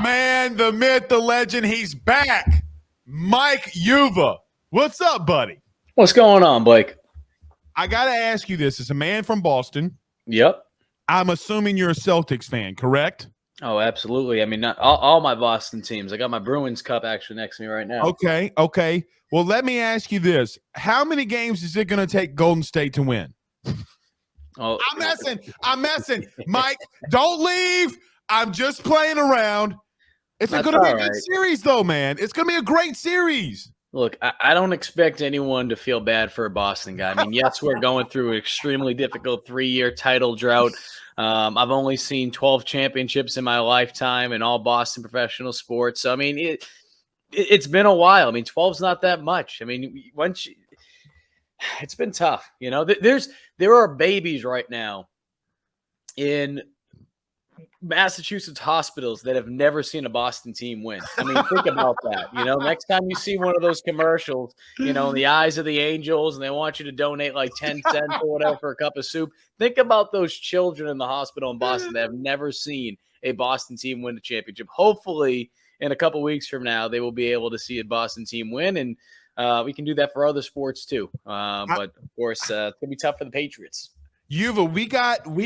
man, the myth, the legend, he's back. Mike Yuva. What's up, buddy? What's going on, Blake? I got to ask you this. As a man from Boston, Yep. I'm assuming you're a Celtics fan, correct? Oh, absolutely. I mean, not all my Boston teams. I got my Bruins cup actually next to me right now. Okay. Well, let me ask you this. How many games is it going to take Golden State to win? Oh, I'm messing. Mike, don't leave. I'm just playing around. It's going to be a good series, though, man. It's going to be a great series. Look, I don't expect anyone to feel bad for a Boston guy. I mean, yes, we're going through an extremely difficult 3-year title drought. I've only seen 12 championships in my lifetime in all Boston professional sports. So, I mean, it's been a while. I mean, 12's not that much. I mean, it's been tough. You know, there are babies right now in Massachusetts hospitals that have never seen a Boston team win. I mean, think about that. You know, next time you see one of those commercials, you know, in the eyes of the angels, and they want you to donate like 10 cents or whatever for a cup of soup. Think about those children in the hospital in Boston that have never seen a Boston team win the championship. Hopefully, in a couple weeks from now, they will be able to see a Boston team win, and we can do that for other sports too. But of course, it's gonna be tough for the Patriots. Yuva, we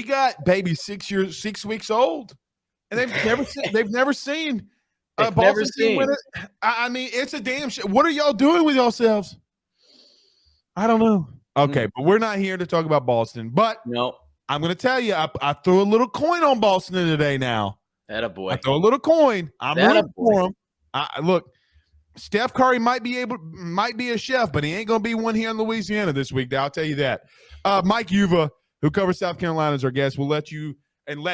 got baby 6 weeks old, and they've never seen a Boston team win it. I mean, it's a damn shit. What are y'all doing with yourselves? I don't know. Okay, but we're not here to talk about Boston. But no, I'm going to tell you, I threw a little coin on Boston today. Now, attaboy. I throw a little coin. I'm rooting for him. Look, Steph Curry might be a chef, but he ain't going to be one here in Louisiana this week. I'll tell you that. Mike Yuva, who covers South Carolina, as our guest. We'll let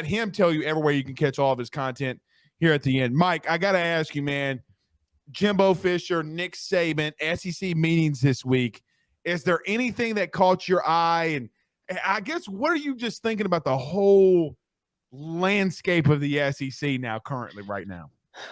him tell you everywhere you can catch all of his content here at the end. Mike, I got to ask you, man, Jimbo Fisher, Nick Saban, SEC meetings this week. Is there anything that caught your eye? And I guess, what are you just thinking about the whole landscape of the SEC now, currently, right now?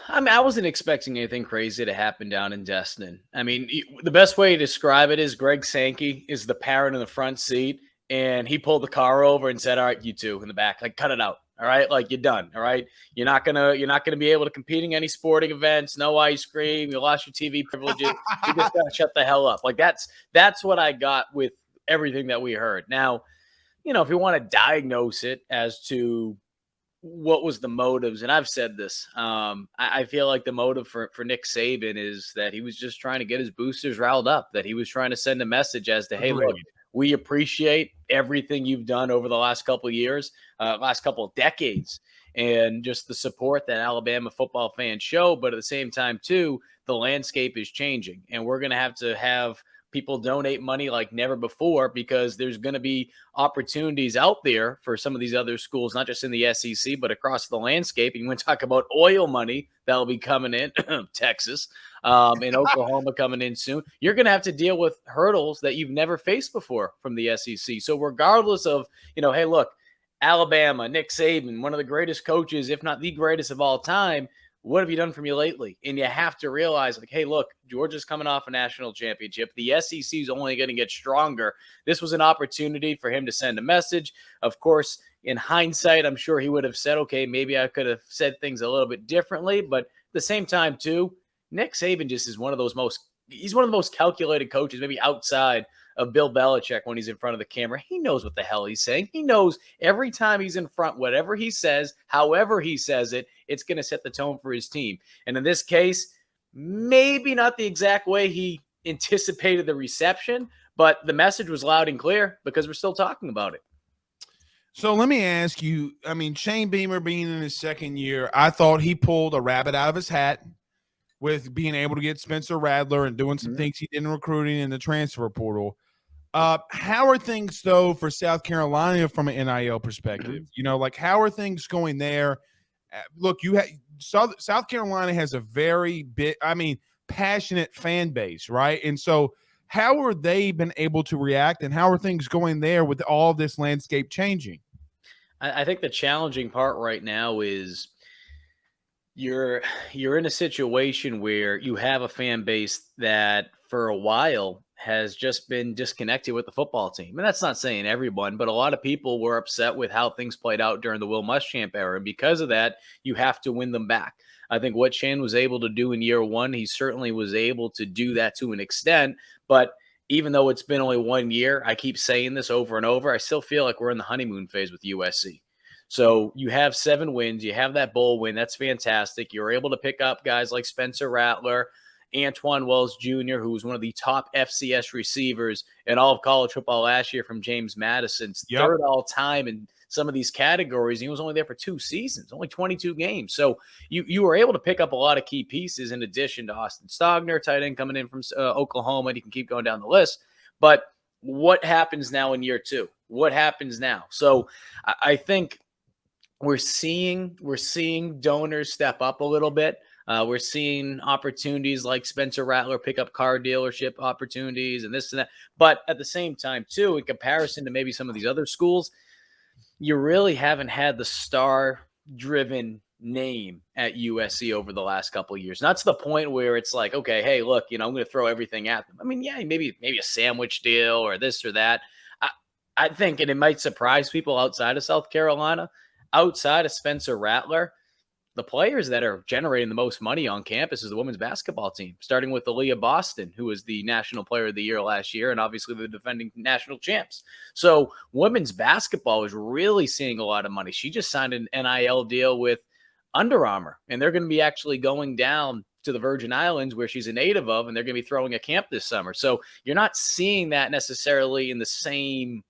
I mean, I wasn't expecting anything crazy to happen down in Destin. I mean, the best way to describe it is Greg Sankey is the parent in the front seat. And he pulled the car over and said, "All right, you two in the back, like cut it out. All right, like you're done. All right, you're not gonna be able to compete in any sporting events. No ice cream. You lost your TV privileges. You just gotta shut the hell up." Like that's what I got with everything that we heard. Now, you know, if you want to diagnose it as to what was the motives, and I've said this, I feel like the motive for Nick Saban is that he was just trying to get his boosters riled up. That he was trying to send a message as to, hey, look, we appreciate everything you've done over the last couple of years, last couple of decades, and just the support that Alabama football fans show. But at the same time, too, the landscape is changing, and we're going to have people donate money like never before because there's going to be opportunities out there for some of these other schools, not just in the SEC, but across the landscape. And when we talk about oil money that'll be coming in, Texas, and Oklahoma coming in soon, you're going to have to deal with hurdles that you've never faced before from the SEC. So regardless of, you know, hey, look, Alabama, Nick Saban, one of the greatest coaches, if not the greatest of all time, what have you done for me lately? And you have to realize, like, hey, look, Georgia's coming off a national championship. The SEC is only going to get stronger. This was an opportunity for him to send a message. Of course, in hindsight, I'm sure he would have said, okay, maybe I could have said things a little bit differently. But at the same time, too, Nick Saban just is one of the most calculated coaches, maybe outside of Bill Belichick when he's in front of the camera. He knows what the hell he's saying. He knows every time he's in front, whatever he says, however he says it, it's going to set the tone for his team. And in this case, maybe not the exact way he anticipated the reception, but the message was loud and clear because we're still talking about it. So let me ask you, I mean, Shane Beamer being in his second year, I thought he pulled a rabbit out of his hat with being able to get Spencer Rattler and doing some things he did in recruiting in the transfer portal. How are things, though, for South Carolina from an NIL perspective? You know, like, how are things going there? Look, South Carolina has a very passionate fan base, right? And so how are they been able to react, and how are things going there with all this landscape changing? I think the challenging part right now is you're in a situation where you have a fan base that for a while has just been disconnected with the football team. And that's not saying everyone, but a lot of people were upset with how things played out during the Will Muschamp era. And because of that, you have to win them back. I think what Shane was able to do in year one, he certainly was able to do that to an extent. But even though it's been only 1 year, I keep saying this over and over, I still feel like we're in the honeymoon phase with USC. So you have 7 wins, you have that bowl win. That's fantastic. You're able to pick up guys like Spencer Rattler, Antoine Wells Jr., who was one of the top FCS receivers in all of college football last year from James Madison's third all time in some of these categories. He was only there for 2 seasons, only 22 games. So you were able to pick up a lot of key pieces in addition to Austin Stogner, tight end coming in from Oklahoma, and you can keep going down the list. But what happens now in year 2? What happens now? So I think we're seeing donors step up a little bit. We're seeing opportunities like Spencer Rattler pick up car dealership opportunities and this and that. But at the same time, too, in comparison to maybe some of these other schools, you really haven't had the star-driven name at USC over the last couple of years. Not to the point where it's like, okay, hey, look, I'm going to throw everything at them. I mean, yeah, maybe a sandwich deal or this or that. I think, and it might surprise people outside of South Carolina, outside of Spencer Rattler, the players that are generating the most money on campus is the women's basketball team, starting with Aaliyah Boston, who was the National Player of the Year last year and obviously the defending national champs. So women's basketball is really seeing a lot of money. She just signed an NIL deal with Under Armour, and they're going to be actually going down to the Virgin Islands where she's a native of, and they're going to be throwing a camp this summer. So you're not seeing that necessarily in the same,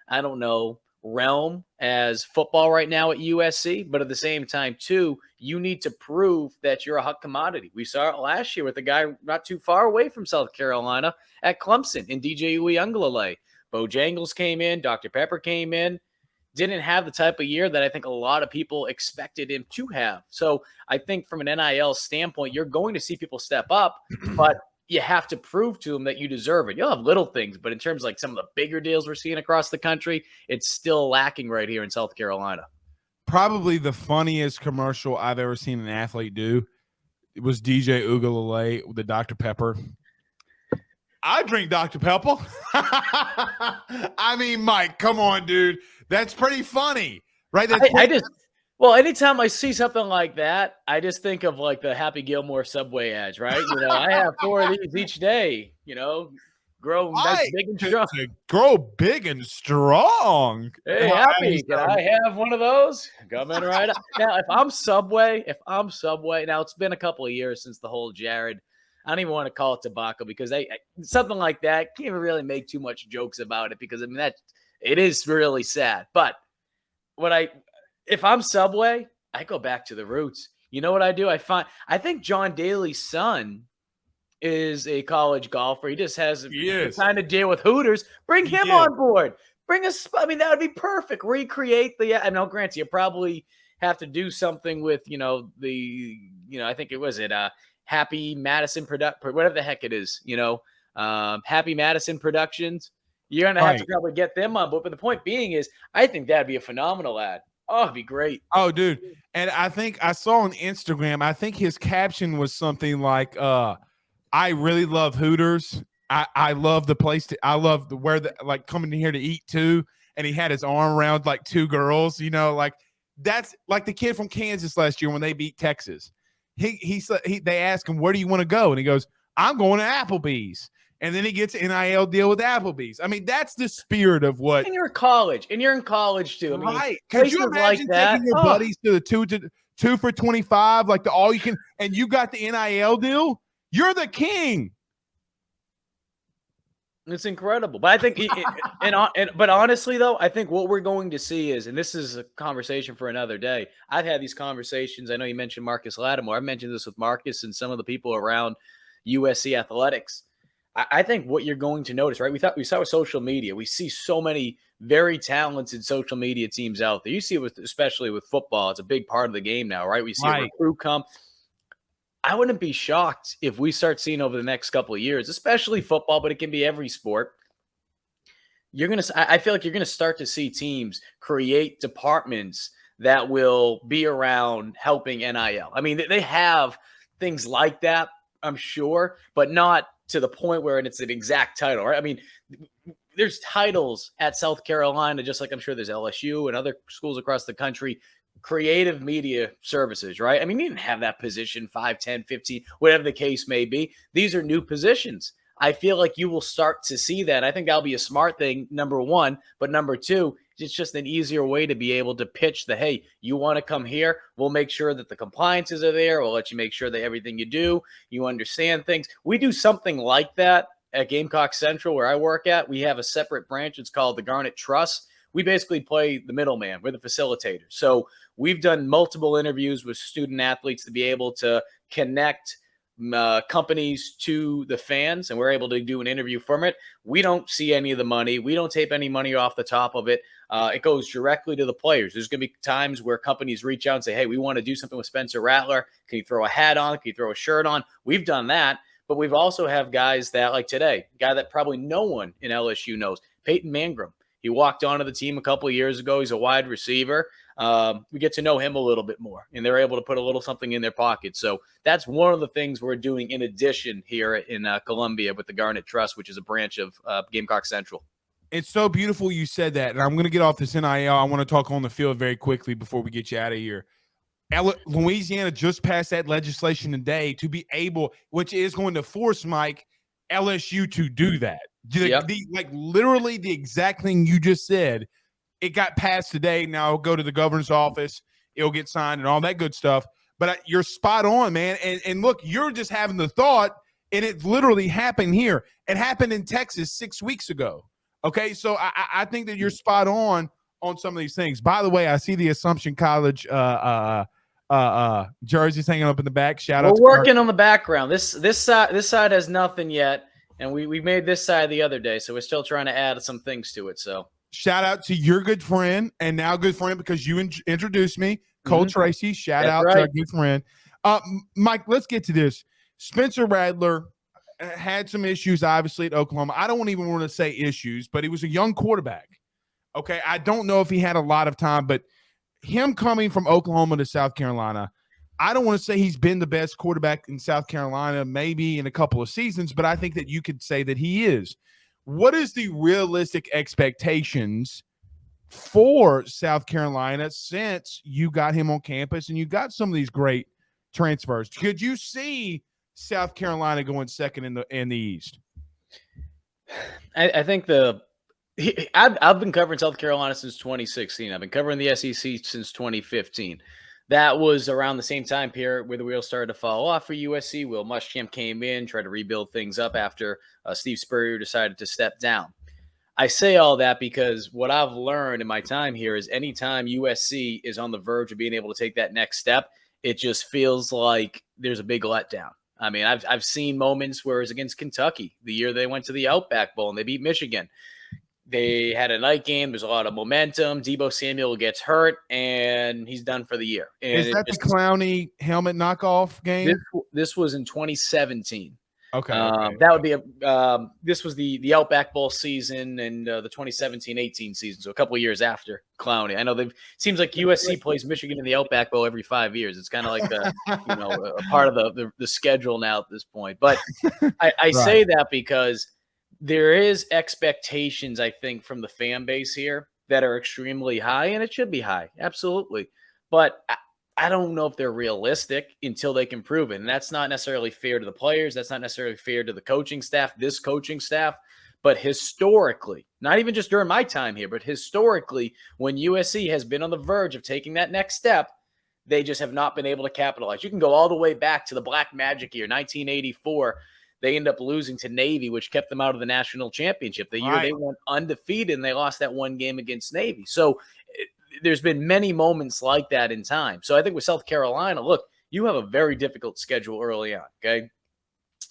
I don't know, realm as football right now at USC, but at the same time too, you need to prove that you're a hot commodity. We saw it last year with a guy not too far away from South Carolina at Clemson in DJ Uiagalelei. Bojangles came in, Dr. Pepper came in, didn't have the type of year that I think a lot of people expected him to have. So I think from an NIL standpoint, you're going to see people step up, but you have to prove to them that you deserve it. You'll have little things, but in terms of like some of the bigger deals we're seeing across the country, it's still lacking right here in South Carolina. Probably the funniest commercial I've ever seen an athlete do. It was DJ Uiagalelei with the Dr. Pepper. I drink Dr. Pepper. I mean, Mike, come on, dude. That's pretty funny, right? Well, anytime I see something like that, I just think of like the Happy Gilmore Subway ads, right? I have 4 of these each day, grow big and strong. To grow big and strong. Hey, Happy, can I have one of those? Coming right up. Now, if I'm Subway, now it's been a couple of years since the whole Jared, I don't even want to call it debacle because something like that, can't even really make too much jokes about it because, I mean, it is really sad. But if I'm Subway, I go back to the roots. You know what I do? I think John Daly's son is a college golfer. He just has a kind of deal with Hooters. Bring him on board. That would be perfect. Recreate I know, granted, you probably have to do something with, I think it was Happy Madison whatever the heck it is, Happy Madison Productions. You're going to have to probably get them on board. But the point being is, I think that'd be a phenomenal ad. Oh, it'd be great. Oh, dude. And I think I saw on Instagram, I think his caption was something like, I really love Hooters. I love the place. I love like coming in here to eat too. And he had his arm around like 2 girls, like that's like the kid from Kansas last year when they beat Texas. They asked him, where do you want to go? And he goes, I'm going to Applebee's. And then he gets an NIL deal with Applebee's. I mean, that's the spirit of what. And you're in college. And you're in college, too. I mean, right. Could you imagine taking your buddies to the 2 for $25, like the all you can, and you got the NIL deal? You're the king. It's incredible. But I think, but honestly, though, I think what we're going to see is, and this is a conversation for another day. I've had these conversations. I know you mentioned Marcus Lattimore. I mentioned this with Marcus and some of the people around USC athletics. I think what you're going to notice, right? We saw with social media. We see so many very talented social media teams out there. You see it especially with football. It's a big part of the game now, right? We see a recruit come. I wouldn't be shocked if we start seeing over the next couple of years, especially football, but it can be every sport. I feel like you're going to start to see teams create departments that will be around helping NIL. I mean, they have things like that, I'm sure, but not to the point where it's an exact title, right? I mean, there's titles at South Carolina, just like I'm sure there's LSU and other schools across the country, creative media services, right? I mean, you didn't have that position 5, 10, 15, whatever the case may be. These are new positions. I feel like you will start to see that. I think that'll be a smart thing, number one. But number two, it's just an easier way to be able to pitch the, hey, you want to come here? We'll make sure that the compliances are there. We'll let you make sure that everything you do, you understand things. We do something like that at Gamecock Central, where I work at. We have a separate branch. It's called the Garnet Trust. We basically play the middleman. We're the facilitators. So we've done multiple interviews with student athletes to be able to connect companies to the fans, and we're able to do an interview from it. We don't see any of the money. We don't take any money off the top of it. It goes directly to the players. There's going to be times where companies reach out and say, hey, we want to do something with Spencer Rattler. Can you throw a hat on? Can you throw a shirt on? We've done that. But we've also have guys that, like today, guy that probably no one in LSU knows, Peyton Mangrum. He walked onto the team a couple of years ago. He's a wide receiver. We get to know him a little bit more, and they're able to put a little something in their pocket. So that's one of the things we're doing in addition here in Columbia with the Garnet Trust, which is a branch of Gamecock Central. It's so beautiful you said that, and I'm going to get off this NIL. I want to talk on the field very quickly before we get you out of here. Louisiana just passed that legislation today to be able, which is going to force Mike LSU to do that. Like literally the exact thing you just said. It got passed today. Now it'll go to the governor's office. It'll get signed and all that good stuff. But you're spot on, man. And look, you're just having the thought, and it literally happened here. It happened in Texas 6 weeks ago. Okay, so I think that you're spot on some of these things. By the way, I see the Assumption College jerseys hanging up in the back. Shout out. We're working on the background. This side has nothing yet, and we made this side the other day, so we're still trying to add some things to it. So shout out to your good friend and now good friend because you introduced me, Cole Tracy. Shout out to our good friend, Mike. Let's get to this. Spencer Rattler had some issues, obviously, at Oklahoma. I don't even want to say issues, but he was a young quarterback. Okay, I don't know if he had a lot of time, but him coming from Oklahoma to South Carolina, I don't want to say he's been the best quarterback in South Carolina, maybe in a couple of seasons, but I think that you could say that he is. What is the realistic expectations for South Carolina since you got him on campus and you got some of these great transfers? Could you see South Carolina going second in the East? I think I've been covering South Carolina since 2016. I've been covering the SEC since 2015. That was around the same time period where the wheels started to fall off for USC. Will Muschamp came in, tried to rebuild things up after Steve Spurrier decided to step down. I say all that because what I've learned in my time here is anytime USC is on the verge of being able to take that next step, it just feels like there's a big letdown. I mean, I've seen moments where it was against Kentucky, the year they went to the Outback Bowl and they beat Michigan. They had a night game. There's a lot of momentum. Deebo Samuel gets hurt, and he's done for the year. And is that the Clowney helmet knockoff game? This was in 2017. Okay. That would be this was the Outback Bowl season and the 2017-18 season, so a couple of years after Clowney. I know seems like USC plays Michigan in the Outback Bowl every 5 years. It's kind of like a part of the schedule now at this point. But I say that because there is expectations, I think, from the fan base here that are extremely high, and it should be high, absolutely. But I don't know if they're realistic until they can prove it. And that's not necessarily fair to the players. That's not necessarily fair to the coaching staff, this coaching staff. But historically, not even just during my time here, but historically, when USC has been on the verge of taking that next step, they just have not been able to capitalize. You can go all the way back to the Black Magic year, 1984. They ended up losing to Navy, which kept them out of the national championship. The year they went undefeated and they lost that one game against Navy. So there's been many moments like that in time. So I think with South Carolina, look, you have a very difficult schedule early on, okay?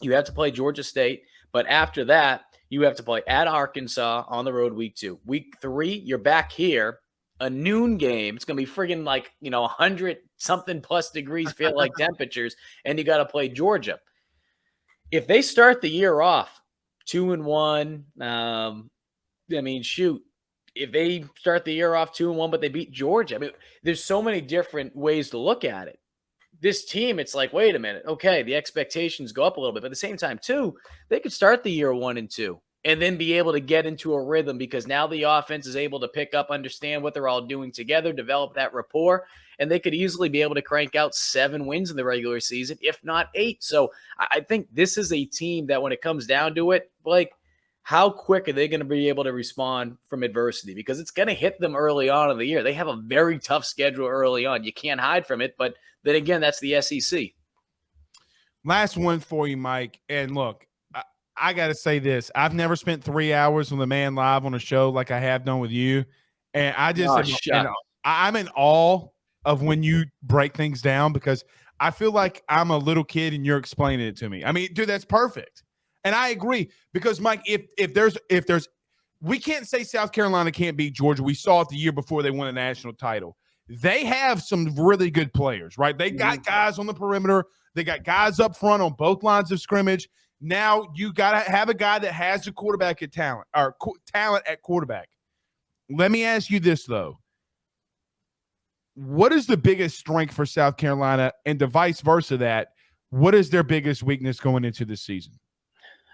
You have to play Georgia State, but after that, you have to play at Arkansas on the road week 2. Week 3, you're back here, a noon game. It's going to be friggin' like, 100-something plus degrees, feel like temperatures, and you got to play Georgia. If they start the year off 2-1, shoot. If they start the year off 2-1, but they beat Georgia, there's so many different ways to look at it. this team, it's like, wait a minute. Okay, the expectations go up a little bit. But at the same time, too, they could start the year 1-2 and then be able to get into a rhythm because now the offense is able to pick up, understand what they're all doing together, develop that rapport, and they could easily be able to crank out 7 wins in the regular season, if not 8. So I think this is a team that when it comes down to it, like, how quick are they going to be able to respond from adversity? Because it's going to hit them early on in the year. They have a very tough schedule early on. You can't hide from it. But then again, that's the SEC. Last one for you, Mike. And look, I got to say this. I've never spent 3 hours with a man live on a show like I have done with you. And I just, I'm in awe of when you break things down because I feel like I'm a little kid and you're explaining it to me. I mean, dude, that's perfect. And I agree because, Mike, if there's we can't say South Carolina can't beat Georgia. We saw it the year before they won a national title. They have some really good players, right? They got guys on the perimeter. They got guys up front on both lines of scrimmage. Now you got to have a guy that has the quarterback at talent or talent at quarterback. Let me ask you this, though. What is the biggest strength for South Carolina and the vice versa that? What is their biggest weakness going into this season?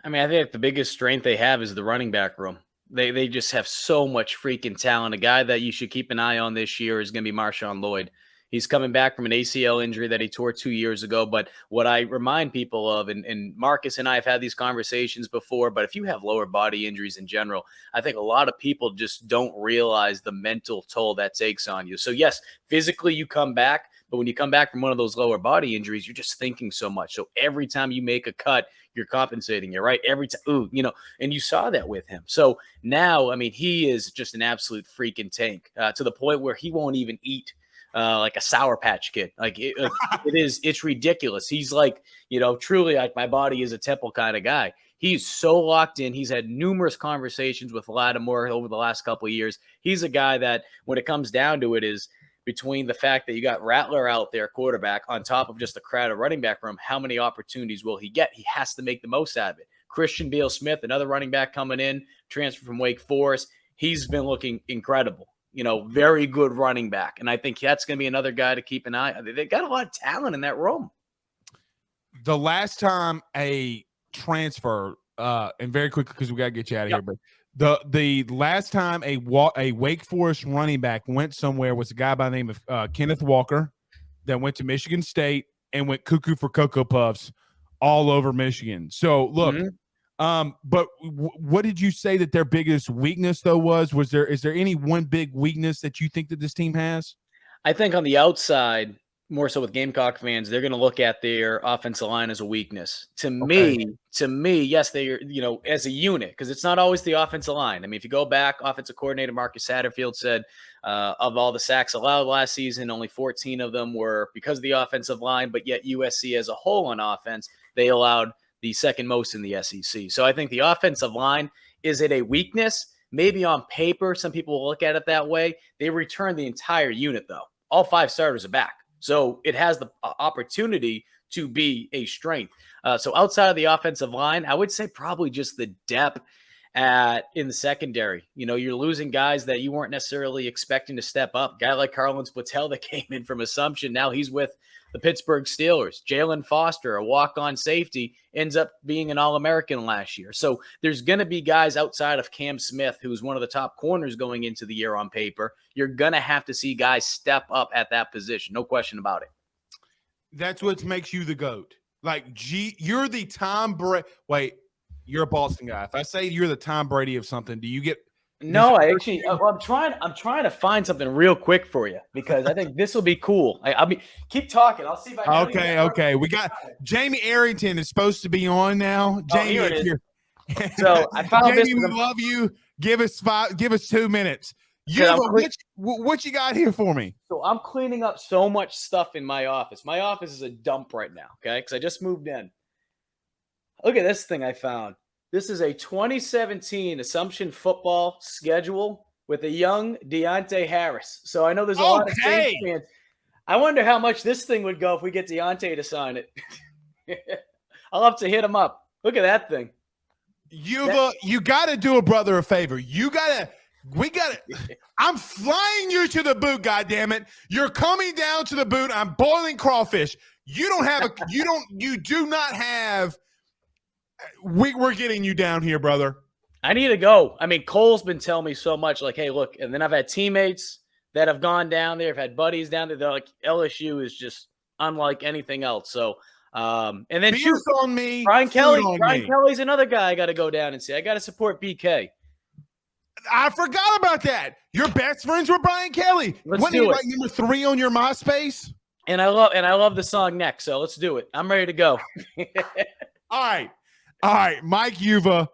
I mean, I think the biggest strength they have is the running back room. They just have so much freaking talent. A guy that you should keep an eye on this year is going to be Marshawn Lloyd. He's coming back from an ACL injury that he tore 2 years ago. But what I remind people of, and Marcus and I have had these conversations before, but if you have lower body injuries in general, I think a lot of people just don't realize the mental toll that takes on you. So yes, physically you come back, but when you come back from one of those lower body injuries, you're just thinking so much. So every time you make a cut, you're compensating it, right? Every time, and you saw that with him. So now, I mean, he is just an absolute freaking tank to the point where he won't even eat like a Sour Patch Kid. It's ridiculous. He's like, truly like my body is a temple kind of guy. He's so locked in. He's had numerous conversations with Lattimore over the last couple of years. He's a guy that when it comes down to it is between the fact that you got Rattler out there, quarterback, on top of just a crowded running back room, how many opportunities will he get? He has to make the most out of it. Christian Beal-Smith, another running back coming in, transfer from Wake Forest. He's been looking incredible. Very good running back. And I think that's going to be another guy to keep an eye on. They got a lot of talent in that room. The last time a transfer, and very quickly because we got to get you out of here, but the last time a Wake Forest running back went somewhere was a guy by the name of Kenneth Walker that went to Michigan State and went cuckoo for Cocoa Puffs all over Michigan. So, look, but what did you say that their biggest weakness, though, was? Is there any one big weakness that you think that this team has? I think on the outside, more so with Gamecock fans, they're going to look at their offensive line as a weakness. To me, yes, they are, as a unit, because it's not always the offensive line. I mean, if you go back, offensive coordinator Marcus Satterfield said of all the sacks allowed last season, only 14 of them were because of the offensive line, but yet USC as a whole on offense, they allowed the second most in the SEC. So I think the offensive line, is it a weakness? Maybe on paper, some people will look at it that way. They returned the entire unit, though. All 5 starters are back. So it has the opportunity to be a strength. So outside of the offensive line, I would say probably just the depth in the secondary. You're losing guys that you weren't necessarily expecting to step up. Guy like Carlin Splatell that came in from Assumption, now he's with the Pittsburgh Steelers. Jalen Foster, a walk-on safety, ends up being an All-American last year. So there's going to be guys outside of Cam Smith, who's one of the top corners going into the year on paper. You're going to have to see guys step up at that position. No question about it. That's what makes you the GOAT. Like, you're the Tom Brady. Wait, you're a Boston guy. If I say you're the Tom Brady of something, do you get – No, I'm trying to find something real quick for you because I think this will be cool. Keep talking. I'll see if I can. Okay. We got Jamie Arrington is supposed to be on now. Jamie, here it is. So I found Jamie, we love you. Give us 2 minutes. What you got here for me? So I'm cleaning up so much stuff in my office. My office is a dump right now, okay? Because I just moved in. Look at this thing I found. This is a 2017 Assumption football schedule with a young Deontay Harris. So I know there's a lot of Saints fans. I wonder how much this thing would go if we get Deontay to sign it. I'll have to hit him up. Look at that thing. You got to do a brother a favor. You got to We got it. I'm flying you to the boot, goddammit. You're coming down to the boot. I'm boiling crawfish. You don't have you do not have. We're getting you down here, brother. I need to go. I mean, Cole's been telling me so much, like, hey, look, and then I've had teammates that have gone down there. I've had buddies down there. They're like, LSU is just unlike anything else. So, and then Beer's on me. Brian Kelly. Brian me. Kelly's another guy I got to go down and see. I got to support BK. I forgot about that. You're best friends with Brian Kelly. Let's do it. Like number 3 on your MySpace? And I love the song Next. So let's do it. I'm ready to go. All right. Mike Yuva,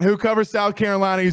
who covers South Carolina.